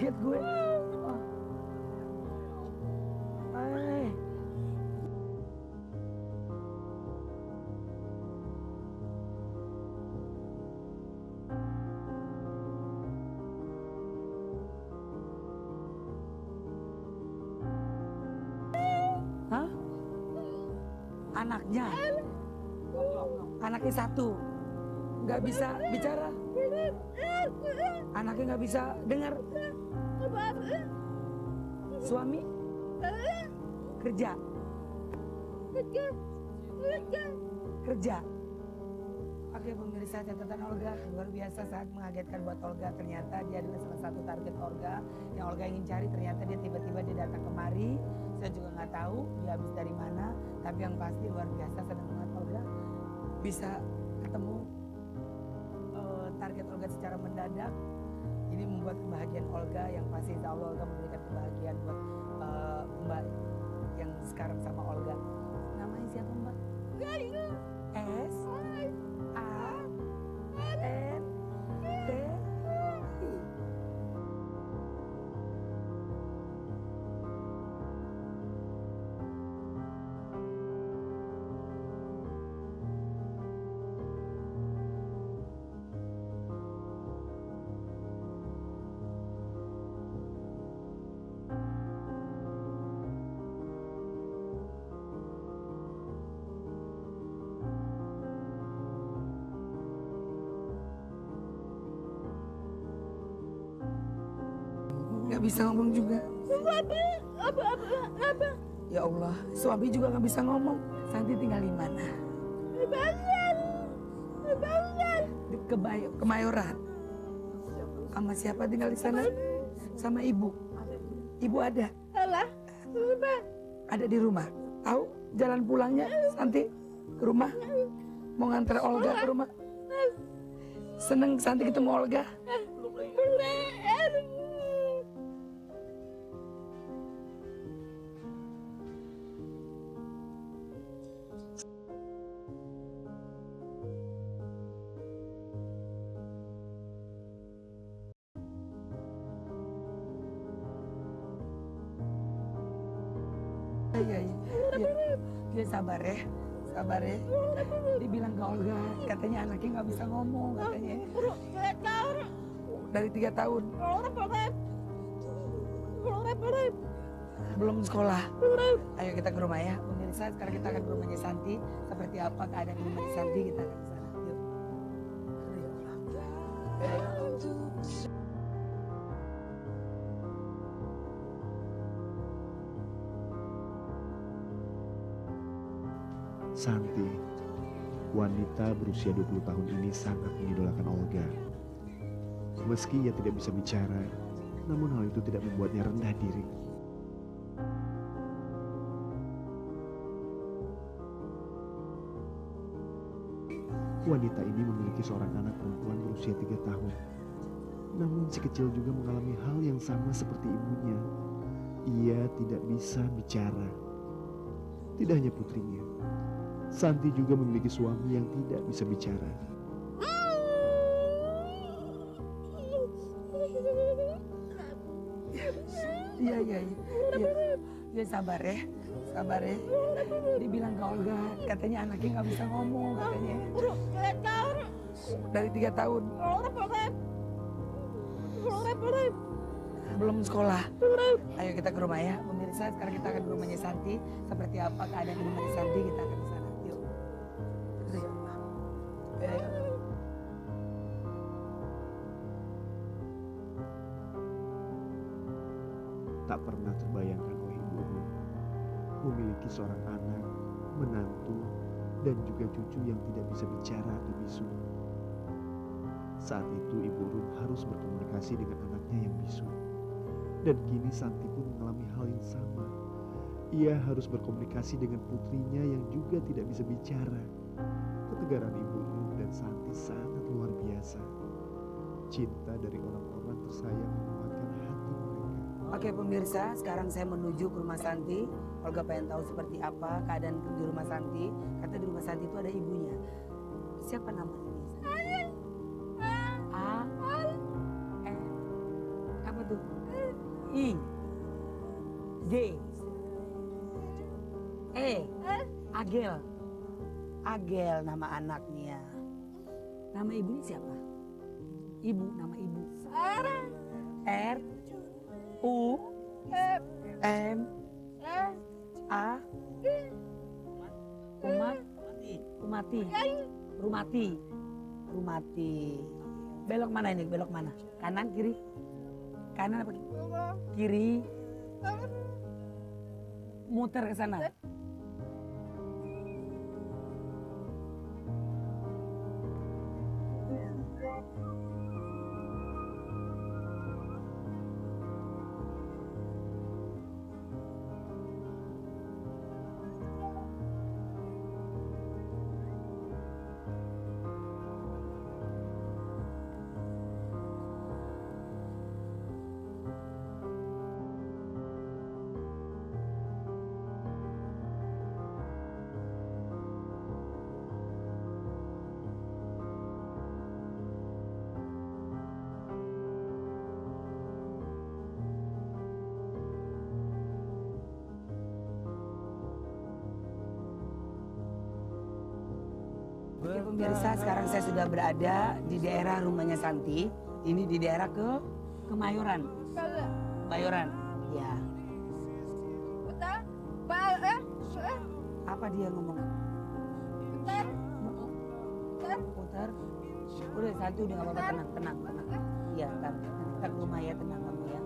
kaget gue. Hai. Hah? Anaknya? Anaknya satu, nggak bisa bicara. Anaknya nggak bisa dengar. Suami kerja. Oke pemirsa, catatan Olga luar biasa, sangat mengagetkan buat Olga. Ternyata dia adalah salah satu target Olga yang Olga ingin cari. Ternyata dia tiba-tiba dia datang kemari. Saya juga nggak tahu dia habis dari mana. Tapi yang pasti luar biasa, senang banget Olga bisa ketemu target Olga secara mendadak. Ini membuat kebahagiaan Olga, yang pasti insya Allah Olga memberikan kebahagiaan buat Mbak yang sekarang sama Olga. Namanya siapa Mbak? S A N T I. Gak bisa ngomong juga. Ya Allah, suami juga gak bisa ngomong. Santi tinggal di mana? Di Kemayoran. Sama siapa tinggal di sana? Sama ibu. Ibu ada? Ada di rumah. Tahu jalan pulangnya Santi ke rumah? Mau nganter Olga ke rumah? Seneng Santi ketemu Olga? Iya, sabar ya, sabar ya. Dibilang ke Olga, katanya anaknya nggak bisa ngomong, katanya. Dari 3 tahun. Belum sekolah. Ayo kita ke rumah ya, pemirsa. Sekarang kita akan ke rumahnya Santi. Seperti apa keadaan di rumahnya Santi, kita akan ke sana. Yuk. Santi, wanita berusia 20 tahun ini sangat mengidolakan Olga. Meski ia tidak bisa bicara, namun hal itu tidak membuatnya rendah diri. Wanita ini memiliki seorang anak perempuan berusia 3 tahun. Namun si kecil juga mengalami hal yang sama seperti ibunya. Ia tidak bisa bicara. Tidak hanya putrinya, Santi juga memiliki suami yang tidak bisa bicara. Iya. Ya sabar ya, sabar ya. Dibilang ke Olga, katanya anaknya nggak bisa ngomong, katanya. Dari 3 tahun. Belum sekolah. Ayo kita ke rumah ya, pemirsa. Sekarang kita akan ke rumahnya Santi. Seperti apa keadaan di rumahnya Santi, kita akan ke sana. Yuk. Ayo. Tak pernah terbayangkan oleh Ibu Rum memiliki seorang anak, menantu, dan juga cucu yang tidak bisa bicara atau bisu. Saat itu Ibu Rum harus berkomunikasi dengan anaknya yang bisu. Dan kini Santi pun mengalami hal yang sama. Ia harus berkomunikasi dengan putrinya yang juga tidak bisa bicara. Ketegaran Ibu Rum dan Santi sangat luar biasa. Cinta dari orang-orang tersayang menguatkan hati mereka. Oke pemirsa, sekarang saya menuju ke rumah Santi. Olga pengen tahu seperti apa keadaan di rumah Santi. Kata di rumah Santi itu ada ibunya. Siapa namanya? A N apa tuh? I, G, E, Agel. Agel nama anaknya. Nama ibunya siapa? Ibu, nama ibu. R, U, M, A, Umati, Rumati. Belok mana ini? Belok mana? Kanan, kiri? Kanan apa kiri? Muter ke sana. Oke pemirsa, sekarang saya sudah berada di daerah rumahnya Santi. Ini di daerah Kemayoran. Kemayoran, ya. Apa dia ngomong? Putar. Udah Santi udah nggak apa-apa, tenang. Iya, ntar ke rumah ya, tenang kamu ya.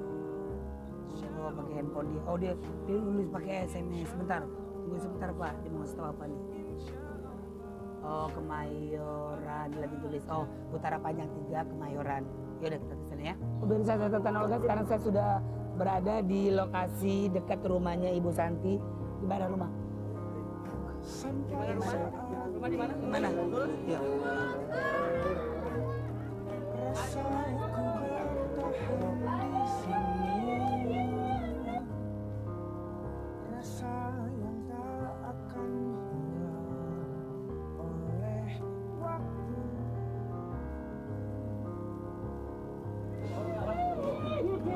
Oh pakai handphone dia. Oh dia nulis pakai SMS. Sebentar, tunggu sebentar Pak. Dia mau ngasih tahu apa nih? Oh Kemayoran lagi tulis. Oh Utara Panjang 3 Kemayoran. Yaudah kita kesana ya. Pemirsa catatan Olga, sekarang saya sudah berada di lokasi dekat rumahnya Ibu Santi. Di mana rumah? Rumah di mana? Di mana? Ya.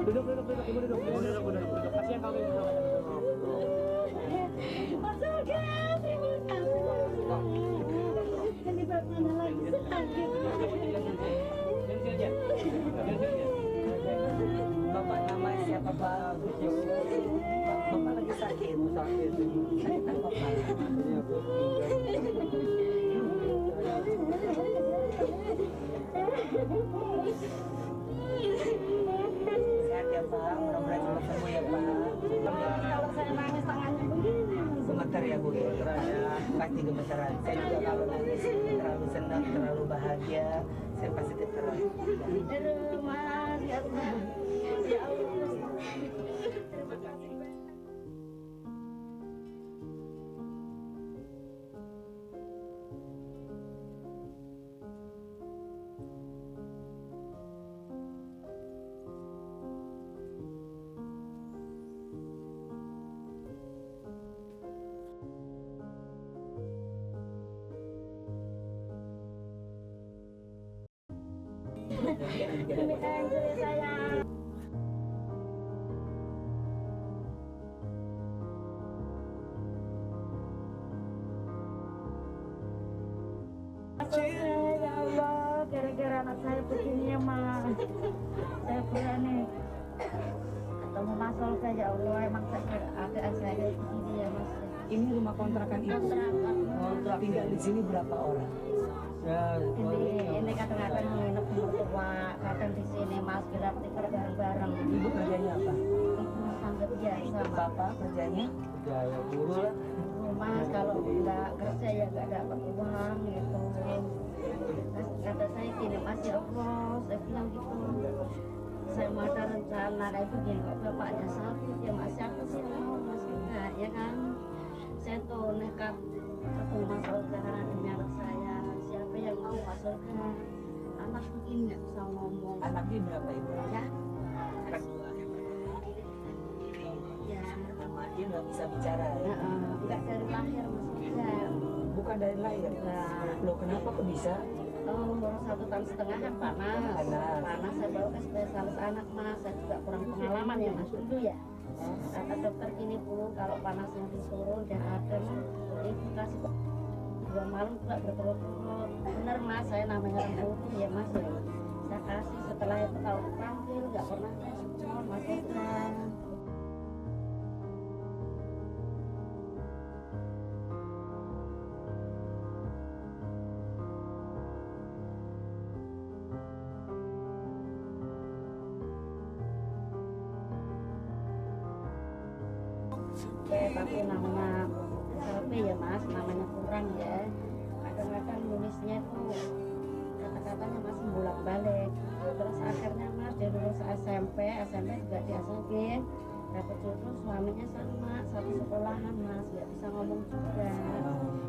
Duduk. Kasihan kau ini. Bapak namanya siapa Pak? Bapak lagi sakit. Sehat ya Pak, mudah-mudahan cepat sembuh ya Pak. Kalau saya nangis tangannya begini. Gemetar ya Bu ya, pasti gemetaran. Saya juga kalau nangis terlalu senang, terlalu bahagia, saya pasti gemeteran. Aduh Mas, ya Allah. Ya Allah. Terima kasih. Demi Angel sayang. Ya Allah, gara-gara anak saya begini ya Mas. Saya berani ketemu Mas Olga ya Allah, emang agak saya begini ya Mas. Ini rumah kontrakan Ibu. Kontrakan. Kontrak tinggal di sini berapa orang? Ini kadang-kadang nginep di mertua, kadang di sini Mas kita tikar bareng-bareng. Ibu kerjanya apa? Ibu tangga biasa. Bapak kerjanya? Kerja guru lah. Mas kalau nggak kerja ya nggak dapat uang gitu. Kata saya gini Mas ya Allah, saya bilang gitu. Saya mau ada rencana kayak begini kok bapaknya sakit ya Mas, siapa sih yang mau Mas enggak ya kan? Saya tuh nekat ketemu Mas Olga karena demi anak saya. Siapa yang mau Mas Olga? Anak begini nggak bisa ngomong. Anaknya berapa Ibu? Ya, Anak dua. ya. Pertama dia nggak bisa bicara. Ya? Nggak dari lahir Mas Olga. Bukan dari lahir. Nah. Loh kenapa kok bisa? Baru 1,5 tahun kan panas. Panas saya bawa ke spesialis anak mas, saya juga kurang pengalaman ya mas dulu ya. Kata dokter gini bu, kalau panasnya diturun dan ada mas, ibu kasih 2 malam juga berturut-turut. Bener mas, saya namanya orang turun ya mas ya. Saya kasih setelah itu kalau dipanggil nggak pernah respon mas Evan. Tapi namanya SLP ya mas, namanya kurang ya. Kadang-kadang nulisnya itu kata-katanya masih bolak-balik. Terus akhirnya mas dia lulus SMP juga diasakin dapat jodoh suaminya sama satu sekolahan mas, nggak bisa ngomong juga.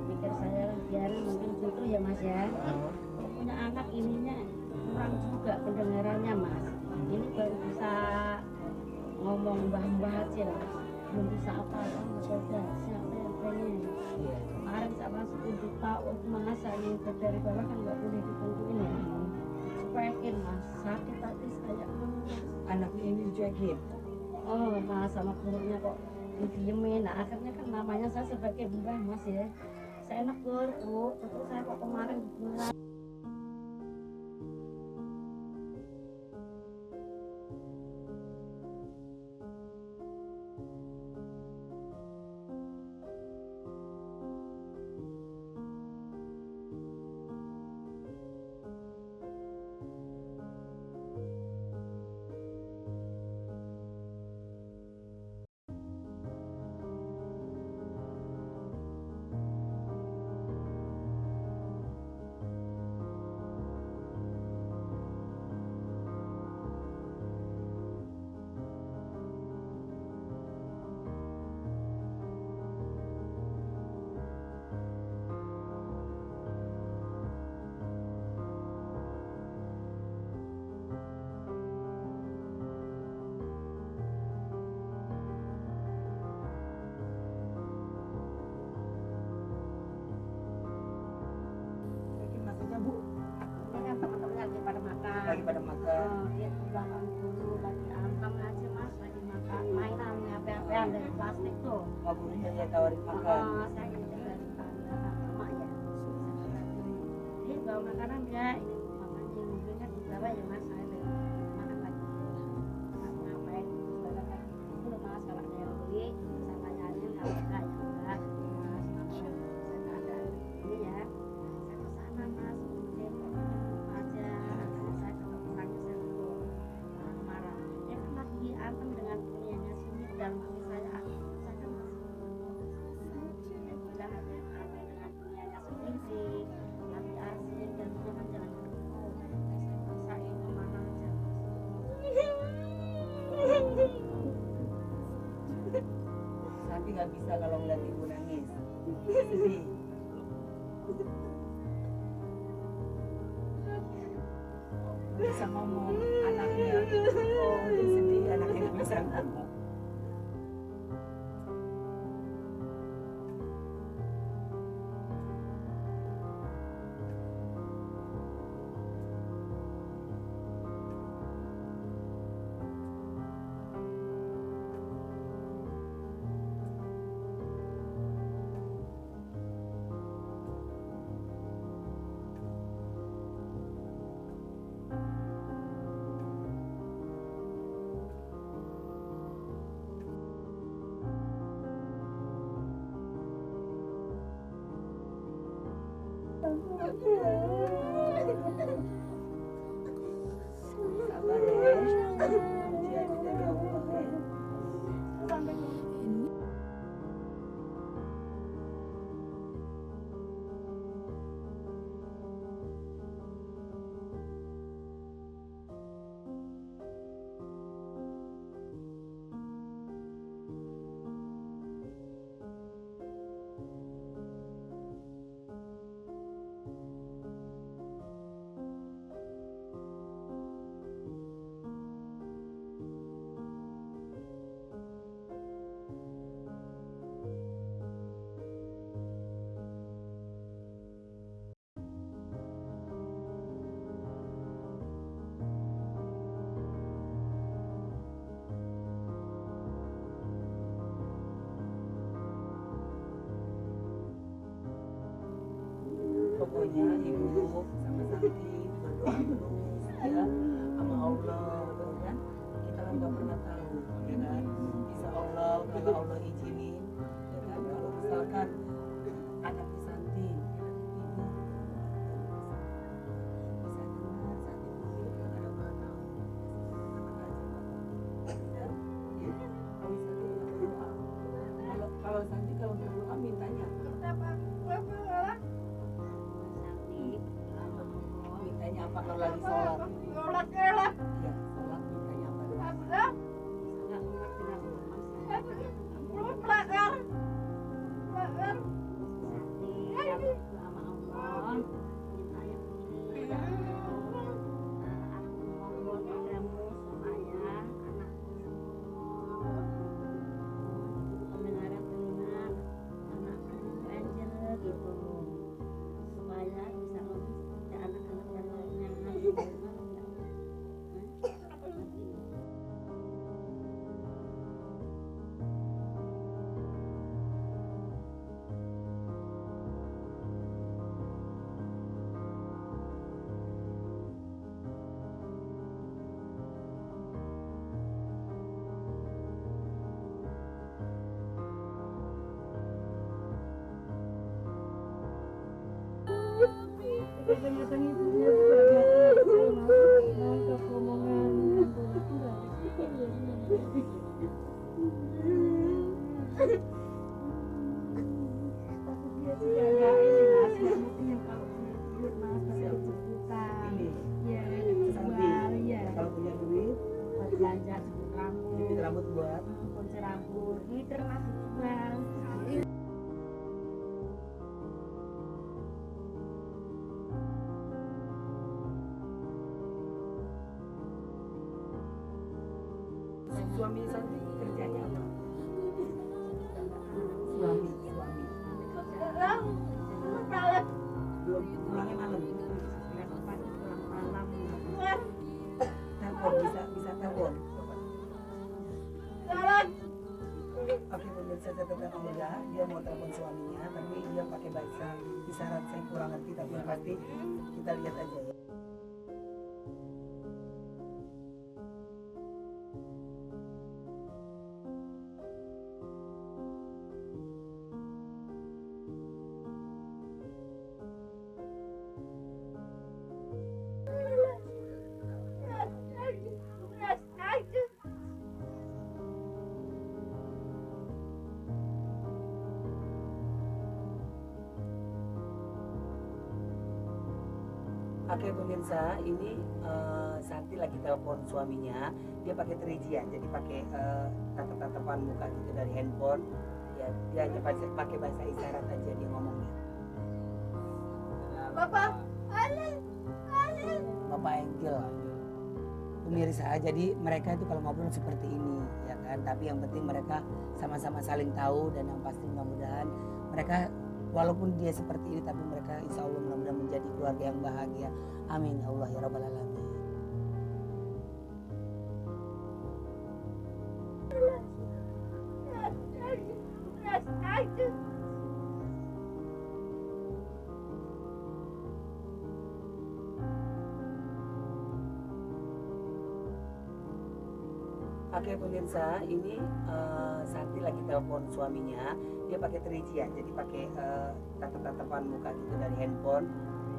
Mikir saya biarin mungkin jodoh ya mas ya. Kalau punya anak ininya kurang juga pendengarannya mas. Ini baru bisa ngomong mbah-mbah aja mas. Belum bisa apa-apa coba siapa yang pengen. Kemarin sama 10 juta untuk masa yang dari bawah kan nggak boleh ditentuin ya. Dicuekin mas, sakit hati saya mas. Anaknya ini dicuekin. Oh mas sama gurunya kok didiemin. Nah akhirnya kan namanya saya sebagai mbah mas ya. Saya negur bu, terus saya kok kemarin bilang Cuekin maksudnya bu, ini kan teman-teman lagi pada makan. lagi pada makan. Dia belakang dulu lagi antem aja mas, lagi makan mainan HP-HPan dari plastik tuh. Nggak gurunya dia tawarin makan. Saya ini dari tanda emak ya. Dia bawa makanan ya, ini makanya mobilnya di bawah ya mas. Saya makan lagi. Ngapain? Sebenarnya itu loh mas, kalau ada yang beli saya tanyain kalau enggak ya enggak. Mas, saya nggak ada ini ya. Saya ke sana mas, kemudian aja. Akhirnya saya ketemu orangnya, saya tegur. Marah. Dia kan lagi antem dengan punyanya sini dan mami saya kan masih dia bilang aja antem dengan punyanya sendiri. Lagi asik dan punya kan jangan ketemu. Saya paksain kemana aja. Tapi nggak bisa kalau ngeliat ibu nangis. Sedih. Nggak bisa ngomong anaknya. Oh dia sedih anaknya nggak bisa ngomong. Sabar ya. Ujian dari Allah ya. pokoknya ibu sama Santi berdoa terus ya sama Allah kan kita kan nggak pernah tahu ya kan bisa Allah kalau Allah izinin ya kan kalau misalkan anaknya Santi ibu bisa dengar Santi itu kan ada orang tahu ya kalau Santi berdoa kalau Santi kalau berdoa mintanya mintanya apa kalau lagi sholat? Ya, sholat mintanya apa dulu? Kalau punya duit, belanja rambut, jepit rambut buat kunci rambut, ini termasuk juga. suami Santi kerjanya apa? Suami. Pulangnya malam. Telepon bisa telepon. Oke, pemirsa catatan Olga, dia mau telepon suaminya, tapi dia pakai bahasa isyarat. Saya kurang ngerti, tapi yang pasti kita lihat aja ya. Oke pemirsa, ini Santi lagi telepon suaminya. Dia pakai 3G ya, jadi pakai tatap-tatapan muka gitu dari handphone. Ya, dia hanya pakai bahasa isyarat aja dia ngomongnya. Bapak Angel. Pemirsa, jadi mereka itu kalau ngobrol seperti ini, ya kan. Tapi yang penting mereka sama-sama saling tahu dan yang pasti mudah-mudahan mereka walaupun dia seperti ini tapi mereka insya Allah mudah-mudahan menjadi keluarga yang bahagia. Amin ya Allah ya Rabbal Alamin. Oke pemirsa, ini Santi lagi telepon suaminya. Dia pakai 3G ya, jadi pakai tatap-tatapan muka gitu dari handphone.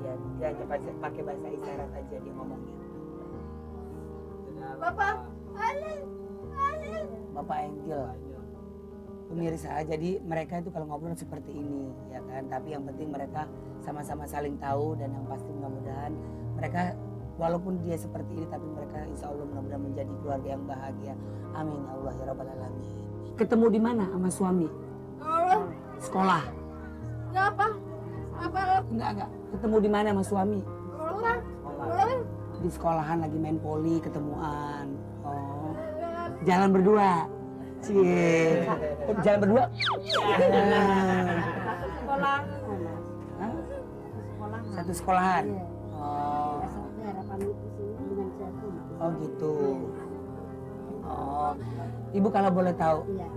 Ya, dia hanya pakai bahasa isyarat aja dia ngomongnya. Bapak Angel. Pemirsa, jadi mereka itu kalau ngobrol seperti ini, ya kan. Tapi yang penting mereka sama-sama saling tahu dan yang pasti mudah-mudahan mereka walaupun dia seperti ini tapi mereka insya Allah mudah-mudahan menjadi keluarga yang bahagia. Amin ya Allah ya Rabbal Alamin. Ketemu di mana sama suami? Sekolah. Enggak. Ketemu di mana sama suami? Sekolah. Di sekolahan lagi main poli ketemuan. Oh. Jalan berdua. Cie. Jalan berdua. Sekolah. Hah? Satu sekolahan. Oh. Oh gitu. Oh. Ibu kalau boleh tahu. Iya.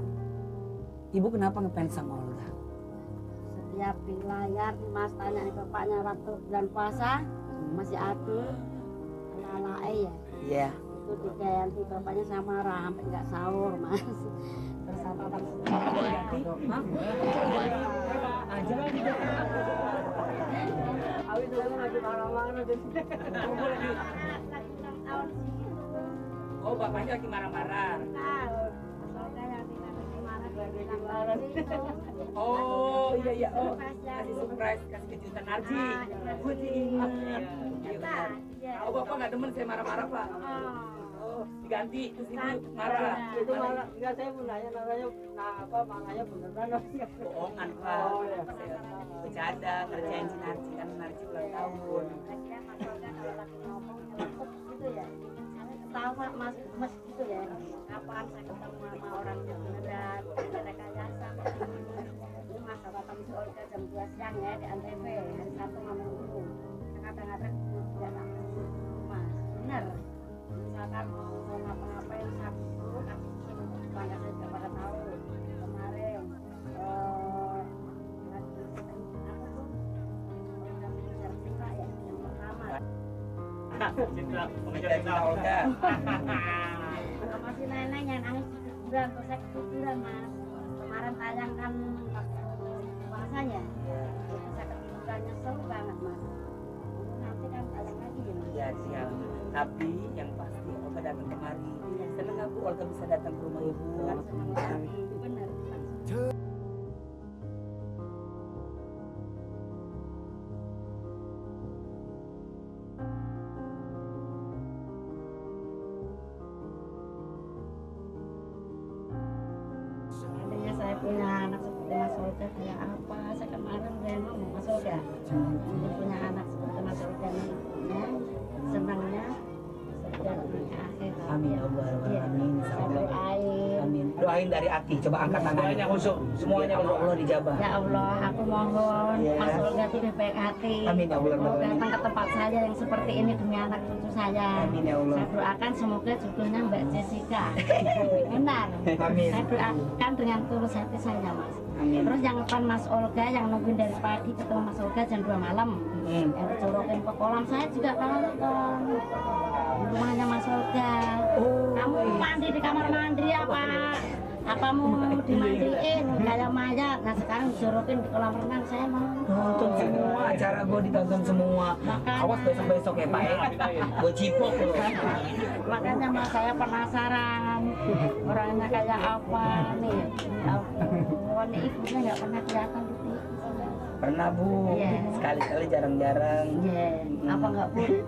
Ibu kenapa ngefans sama Olga? tiap di layar Mas tanya nih bapaknya waktu bulan puasa masih adul anak ya. Iya. Itu diganti bapaknya sama marah sampai nggak sahur Mas. Terus apa Mas? Aja lagi. Awi dulu lagi marah-marah jadi. Oh, bapaknya lagi marah-marah. Oh, iya. Oh, kasih surprise, kasih kejutan Arji. Gue diingat. Oh, bapak nggak demen saya marah-marah, Pak. Oh, diganti terus ibu marah. Itu malah enggak, saya mau nanya namanya maknanya beneran apa Bohongan, Pak. Saya bercanda ngerjain si Narji kan Narji ulang tahun. Ketawa mas gitu ya. Kapan saya ketemu sama orang yang beneran ada rekayasa. Ini masa bapak Miss Olga jam 2 siang ya di Antv hari Sabtu ngomong dulu. Kadang-kadang tidak tahu mas bener. Misalkan mau ngapa-ngapain Sabtu tapi tetangga saya juga pada tahu kemarin lagi apa tuh mengejar cinta ya yang pertama. Cinta Olga. Sama si nenek yang nangis tiduran, terus saya ketiduran mas. Kemarin tayangkan puasanya, saya ketiduran nyesel banget mas. Nanti kan tayang lagi ya mas. Ya siap. Tapi yang pasti Olga datang kemari. Seneng aku Olga bisa datang ke rumah ibu. Senang sekali, bener. Seandainya saya punya anak seperti Mas Olga kayak apa? Saya kemarin udah ngomong Mas Olga, ini punya anak seperti Mas Olga nih, ya, senangnya sejak dunia akhir. Amin ya Allah. Iya, Amin. saya doain. Amin. Doain dari hati. Coba angkat tangannya. Semuanya Allah dijabah. Ya Allah, aku mohon Iya. Mas Olga itu baik hati. Amin ya Allah. Mau datang ke tempat saya yang seperti ini demi anak cucu saya. Amin ya Allah. Saya doakan semoga jodohnya Mbak Jessica. Benar. Amin. Saya doakan dengan tulus hati saya, Mas. Amin. Terus yang depan Mas Olga yang nungguin dari pagi ketemu Mas Olga jam 2 malam. Yang dicorokin ke kolam saya juga nonton. Di rumahnya Mas Olga. Kamu mandi di kamar mandi apa mau dimandiin kayak mayat. Nah sekarang dijorokin di kolam renang saya Nonton semua acara gue ditonton semua. Makanya. Awas besok ya Pak ya. Gue cipok loh. Makanya mas saya penasaran orangnya kayak apa nih. Ini ibunya nggak pernah kelihatan di TV. Pernah Bu. Iya. Sekali-kali jarang-jarang. Iya. Apa nggak boleh?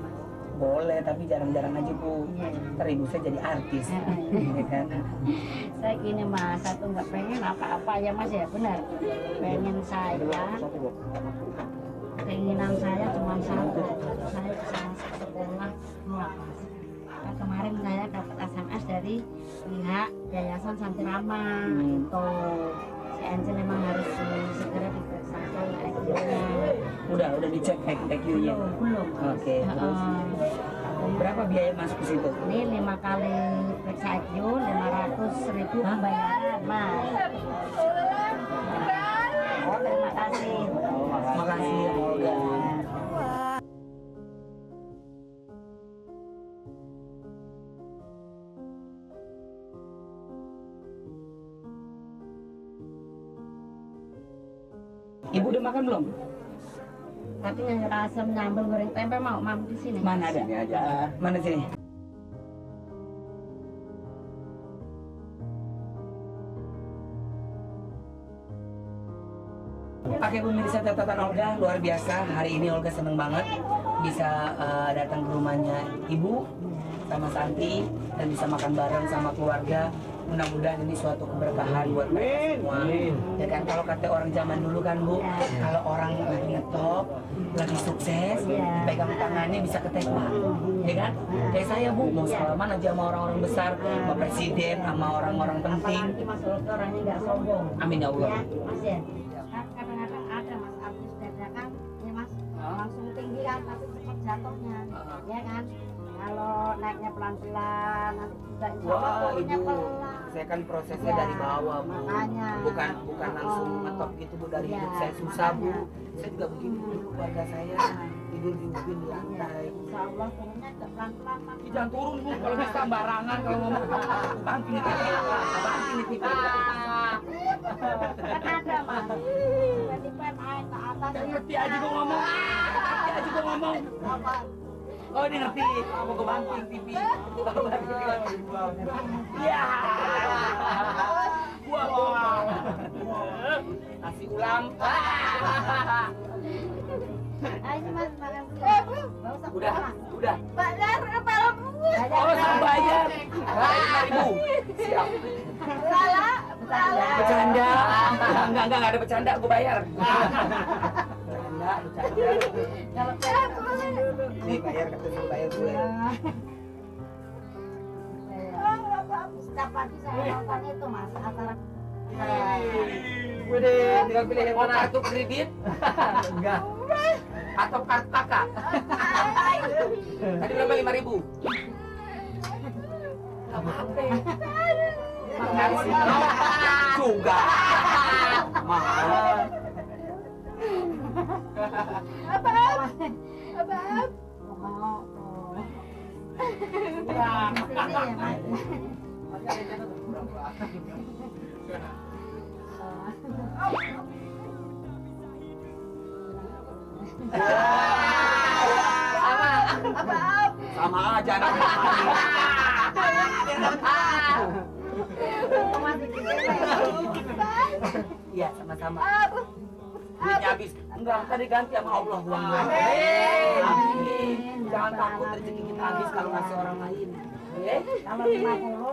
Boleh tapi jarang-jarang aja Bu. Iya. Ntar ibu saya jadi artis. Ya kan? Saya gini mas, satu nggak pengen apa-apa ya mas ya benar. Pengen saya, keinginan saya cuma satu, saya bisa masuk sekolah luar mas. Nah, kemarin saya dapat SMS dari pihak Yayasan Santi Rama itu si Angel memang harus segera diperiksa IQ-nya. Udah dicek IQ-nya. Belum. Oke. Terus berapa biaya masuk ke situ? Ini 5 kali periksa IQ 500.000 pembayaran mas. Oh, terima kasih. Makasih ya Olga. Ibu udah makan belum? Tapi nyayur asam nyambel goreng tempe mau mam di sini. Mana ada? Sini aja. Mana sini? Oke pemirsa catatan Olga luar biasa. Hari ini Olga seneng banget bisa datang ke rumahnya ibu sama Santi dan bisa makan bareng sama keluarga. Mudah-mudahan ini suatu keberkahan buat mereka semua. Ya kan kalau kata orang zaman dulu kan Bu, kalau orang lagi ngetop, lagi sukses, pegang tangannya bisa ketepak. Ya kan? Kayak saya Bu, mau salaman aja sama orang-orang besar, sama presiden, sama orang-orang penting. Apalagi Mas Olga orangnya nggak sombong. Amin ya Allah. Ya, Mas ya. Kan kadang-kadang ada Mas artis dadakan, ya Mas langsung tinggi kan, tapi cepat jatuhnya, ya kan? Kalau naiknya pelan-pelan, nanti juga insya Allah turunnya pelan. Saya kan prosesnya dari bawah, Bu. Makanya. Bukan langsung ngetop gitu, Bu. Dari hidup saya susah, Bu. Saya juga begini dulu, keluarga saya tidur di ubin di lantai. Insya Allah turunnya pelan-pelan. Jangan turun, Bu. Kalau bisa sembarangan kalau ngomong. Banting nih TV. Banting nih TV. Kan ada mas. Tiba-tiba naik ke atas. Ngerti aja gua ngomong. Ngerti aja gua ngomong. Apa? Oh, ini ngerti. Mau gua banting TV. Iya. Wah. Nasi ulam. Ayo mas makan dulu. Nggak usah Udah, pulang. udah. Bayar apa? Oh, suruh bayar. 5.000. Siap. Salah. Bercanda. Enggak ada bercanda, gua bayar. Bercanda. Kalau saya Nih bayar, kata suruh bayar gue. setiap pagi saya nonton itu mas acara Udah, tinggal pilih yang mana, kartu kredit? Enggak. Atau kartu kakak? Tadi berapa 5.000? Apa-apa. Juga. Mahal. Sama aja anaknya. Iya, sama-sama. Duitnya habis. Enggak, tadi ganti sama Allah uangnya. Amin. Jangan takut rezeki kita habis kalau ngasih orang lain. kalau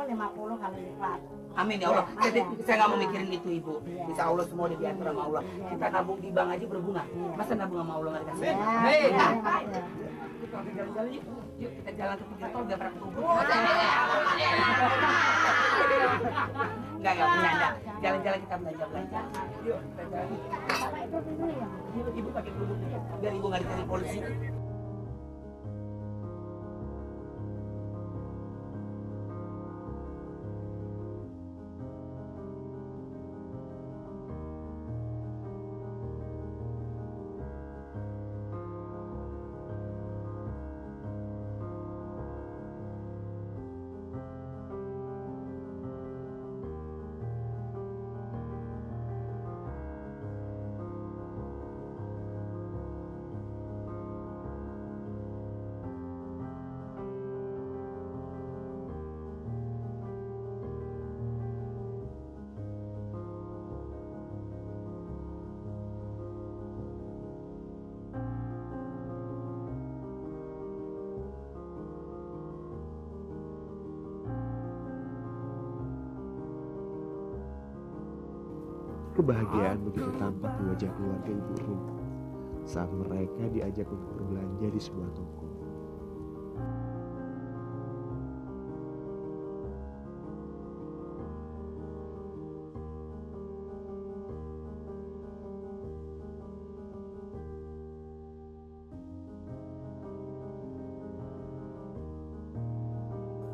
50 kali lipat. Amin ya Allah. Saya nggak mau mikirin itu Ibu. Insya Allah semua diatur sama Allah. Kita nabung di bank aja berbunga. Masa nabung sama Allah nggak dikasih? Kita jalan-jalan yuk. Yuk kita jalan ke pinggir tol biar pernah ketemu. Enggak bercanda. Jalan-jalan kita belanja. Yuk kita jalan. Sama itu dulu ya. Ibu pakai kerudung biar Ibu nggak dicari polisi. Kebahagiaan begitu tampak di wajah keluarga Ibu Rum saat mereka diajak untuk berbelanja di sebuah toko.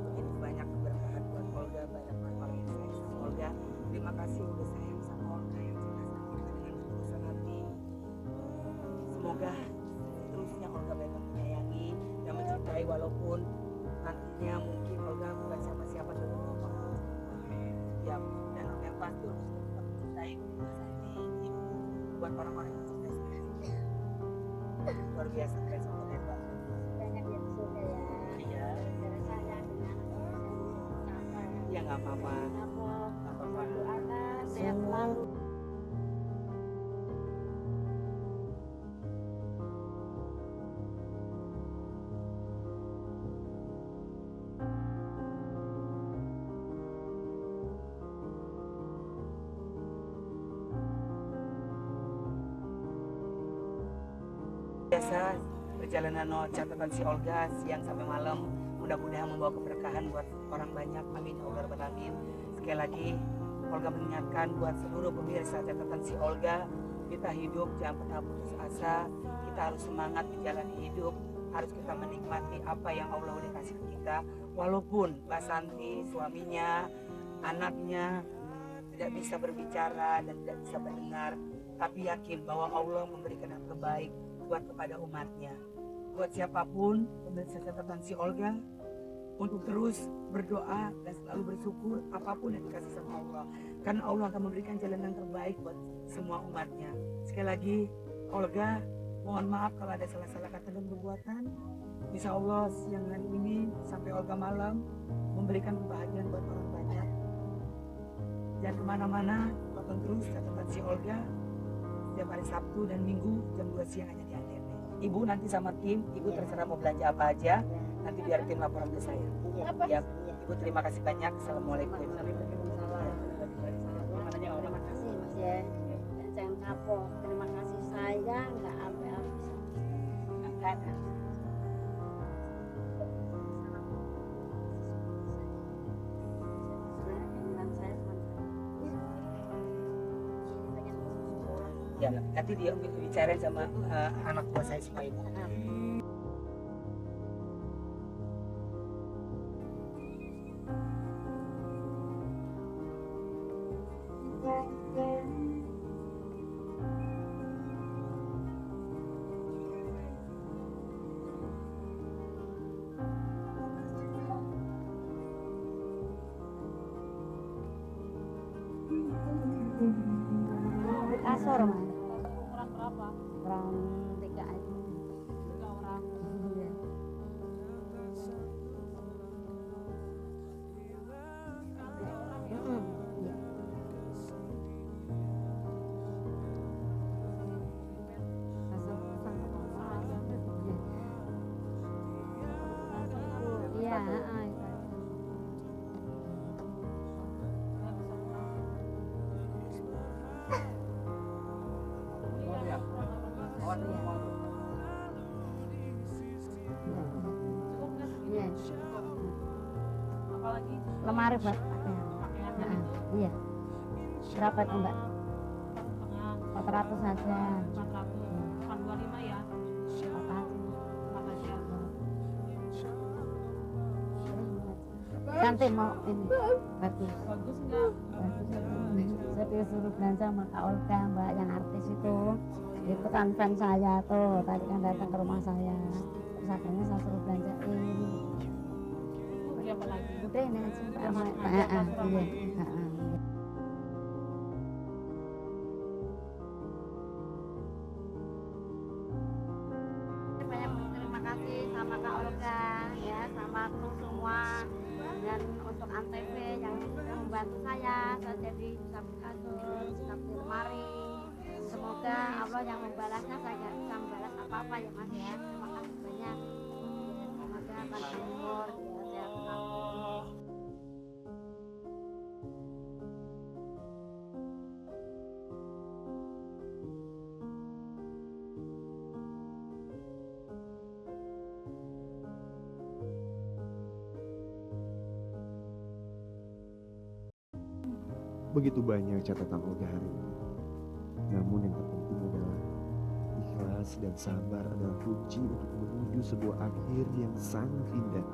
Ini banyak keberkahan buat Olga, banyak orang yang sayang sama Olga. Terima kasih udah sayang sama Olga yang cinta sama Olga dengan ketulusan hati. Semoga terusnya Olga banyak menyayangi dan mencintai walaupun nantinya mungkin Olga bukan siapa-siapa dulu. Ya, dan yang pasti Olga sudah tetap mencintai menyayangi ibu buat orang-orang yang cinta sama Olga. Luar biasa keren sama Olga. Banyak yang suka ya. Iya, Cara saya dengan sama. ya nggak apa-apa. Apa doakan sehat selalu. Biasa perjalanan catatan si Olga siang sampai malam mudah-mudahan membawa keberkahan buat orang banyak. Amin ya Allah rabbal alamin. Sekali lagi Olga mengingatkan buat seluruh pemirsa catatan si Olga, kita hidup jangan pernah putus asa, kita harus semangat menjalani hidup, harus kita menikmati apa yang Allah udah kasih ke kita. Walaupun Mbak Santi suaminya anaknya tidak bisa berbicara dan tidak bisa mendengar, tapi yakin bahwa Allah memberikan yang terbaik buat kepada umatnya. Buat siapapun, pemirsa catatan si Olga, untuk terus berdoa dan selalu bersyukur apapun yang dikasih sama Allah. Karena Allah akan memberikan jalan yang terbaik buat semua umatnya. Sekali lagi, Olga, mohon maaf kalau ada salah-salah kata dan perbuatan. Insya Allah siang hari ini sampai Olga malam memberikan kebahagiaan buat orang banyak. Jangan kemana-mana, tonton terus catatan si Olga setiap hari Sabtu dan Minggu jam 2 siang hanya di ATV. Ibu nanti sama tim, ibu terserah mau belanja apa aja, nanti biar tim laporan ke saya. Ya, ibu terima kasih banyak. Assalamualaikum. Terima kasih Mas ya. Dan jangan kapok. Terima kasih saya nggak habis. Nggak ada. Ya, nanti dia bicarain sama anak buah saya supaya ibu. Kasur Mas. Ukuran berapa? Kurang 3 aja. 3 orang. Iya. Iya. Iya, iya. Apalagi Lemari buat pakaian iya. Berapa itu Mbak? tengah 400 saja. 400, bukan 25 ya. 400. Makasih. Cantik mau ini bagus. Bagus enggak? Bagus. Saya disuruh belanja sama Kak Olga Mbak yang artis itu kan fans saya tuh tadi kan datang ke rumah saya terus akhirnya saya suruh belanjain. Siapa lagi? Udah ini aja Pak Sama Ahmad. aja, Pak Iya. Surama. Banyak terima kasih sama Kak Olga ya sama kru semua dan untuk Antv yang membantu saya jadi bisa beli kasur, bisa beli lemari. Semoga Allah yang membalasnya saya nggak bisa membalas apa-apa ya Mas ya. Terima kasih banyak. Semoga panjang umur ya sehat selalu. Begitu banyak catatan Olga hari ini. Namun yang terpenting adalah ikhlas dan sabar adalah kunci untuk menuju sebuah akhir yang sangat indah.